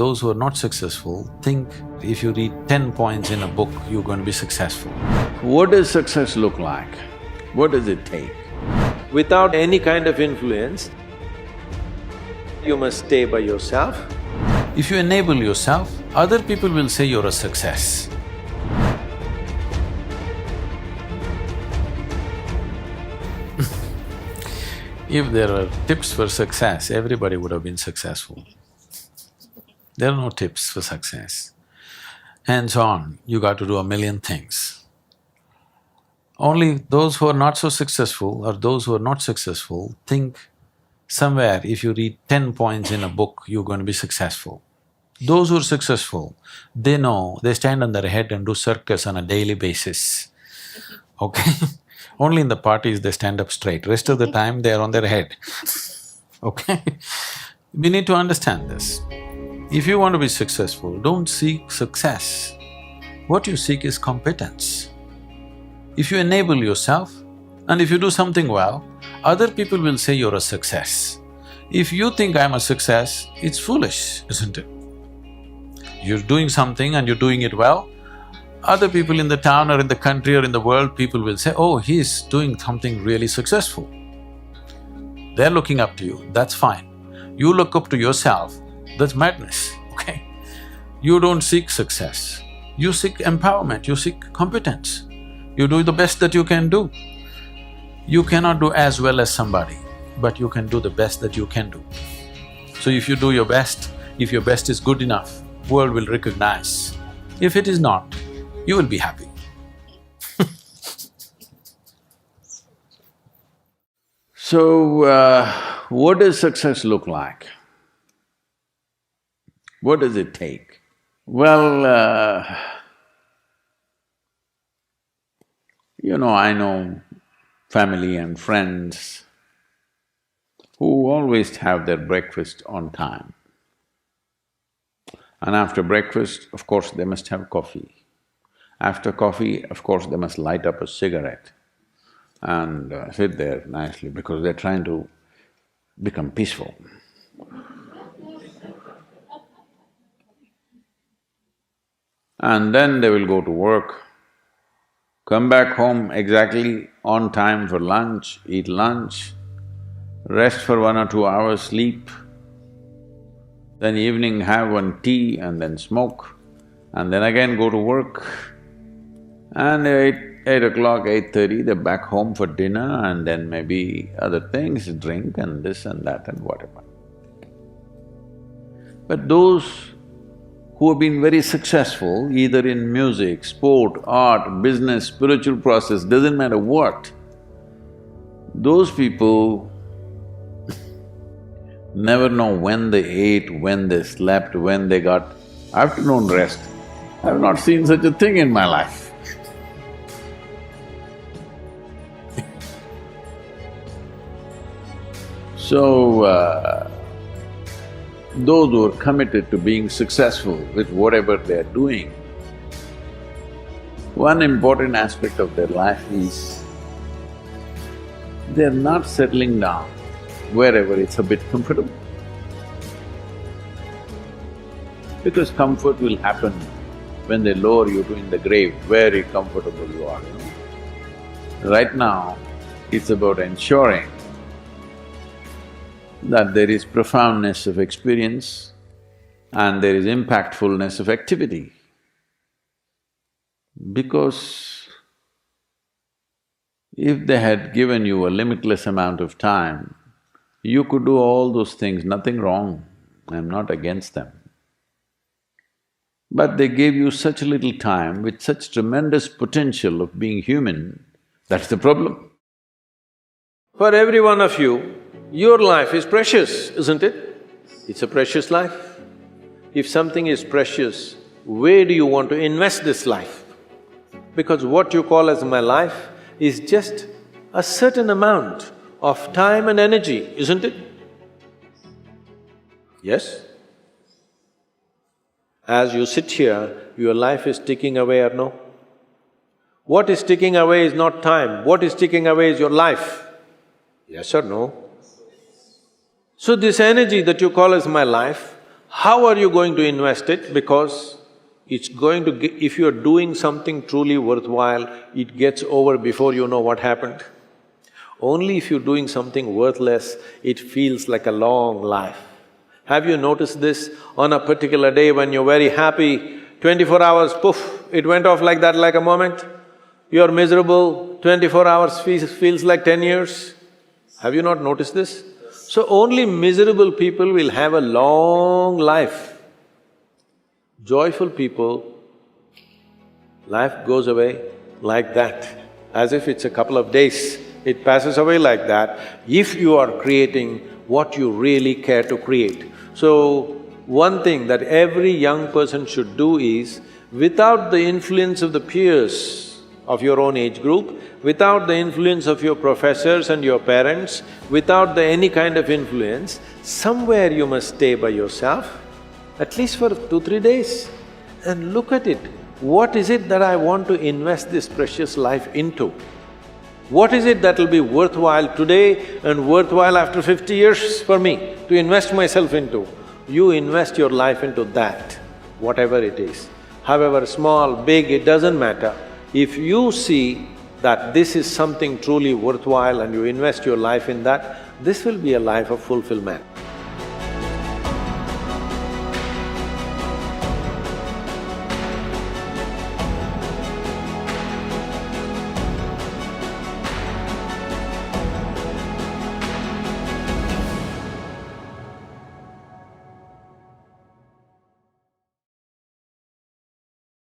those who are not successful think if you read 10 points in a book, you're going to be successful. What does success look like? What does it take? Without any kind of influence, you must stay by yourself. If you enable yourself, other people will say you're a success. If there were tips for success, everybody would have been successful. There are no tips for success. Hands on, you got to do a million things. Only those who are not so successful or those who are not successful think somewhere if you read 10 points in a book, you're going to be successful. Those who are successful, they know, they stand on their head and do circus on a daily basis, okay? Only in the parties they stand up straight, rest of the time they are on their head, okay? We need to understand this. If you want to be successful, don't seek success. What you seek is competence. If you enable yourself and if you do something well, other people will say you're a success. If you think I'm a success, it's foolish, isn't it? You're doing something and you're doing it well, other people in the town or in the country or in the world, people will say, oh, he's doing something really successful. They're looking up to you, that's fine. You look up to yourself, that's madness, okay? You don't seek success, you seek empowerment, you seek competence. You do the best that you can do. You cannot do as well as somebody, but you can do the best that you can do. So if you do your best, if your best is good enough, world will recognize. If it is not, you will be happy. So, what does success look like? What does it take? Well, I know family and friends who always have their breakfast on time. And after breakfast, of course, they must have coffee. After coffee, of course, they must light up a cigarette and sit there nicely because they're trying to become peaceful. And then they will go to work, come back home exactly on time for lunch, eat lunch, rest for 1 or 2 hours, sleep, then evening have one tea and then smoke, and then again go to work. And 8 o'clock, 8:30, they're back home for dinner and then maybe other things, drink and this and that and whatever. But those who have been very successful, either in music, sport, art, business, spiritual process, doesn't matter what, those people never know when they ate, when they slept, when they got afternoon rest. I've not seen such a thing in my life. So, those who are committed to being successful with whatever they're doing, one important aspect of their life is they're not settling down wherever it's a bit comfortable. Because comfort will happen when they lower you to in the grave, very comfortable you are, Right now, it's about ensuring that there is profoundness of experience and there is impactfulness of activity. Because if they had given you a limitless amount of time, you could do all those things, nothing wrong, I'm not against them. But they gave you such little time with such tremendous potential of being human, that's the problem. For every one of you, your life is precious, isn't it? It's a precious life. If something is precious, where do you want to invest this life? Because what you call as my life is just a certain amount of time and energy, isn't it? Yes? As you sit here, your life is ticking away or no? What is ticking away is not time, what is ticking away is your life. Yes or no? So this energy that you call as my life, How are you going to invest it? Because it's going to if you're doing something truly worthwhile, it gets over before you know what happened. Only if you're doing something worthless, it feels like a long life. Have you noticed this? On a particular day when you're very happy, 24 hours, poof, it went off like that, like a moment. You're miserable, 24 hours feels like 10 years. Have you not noticed this? So only miserable people will have a long life. Joyful people, life goes away like that, as if it's a couple of days. It passes away like that if you are creating what you really care to create. So, one thing that every young person should do is, without the influence of the peers of your own age group, without the influence of your professors and your parents, without any kind of influence, somewhere you must stay by yourself, at least for 2-3 days, and look at it. What is it that I want to invest this precious life into? What is it that will be worthwhile today and worthwhile after 50 years for me to invest myself into? You invest your life into that, whatever it is. However small, big, it doesn't matter. If you see that this is something truly worthwhile and you invest your life in that, this will be a life of fulfillment.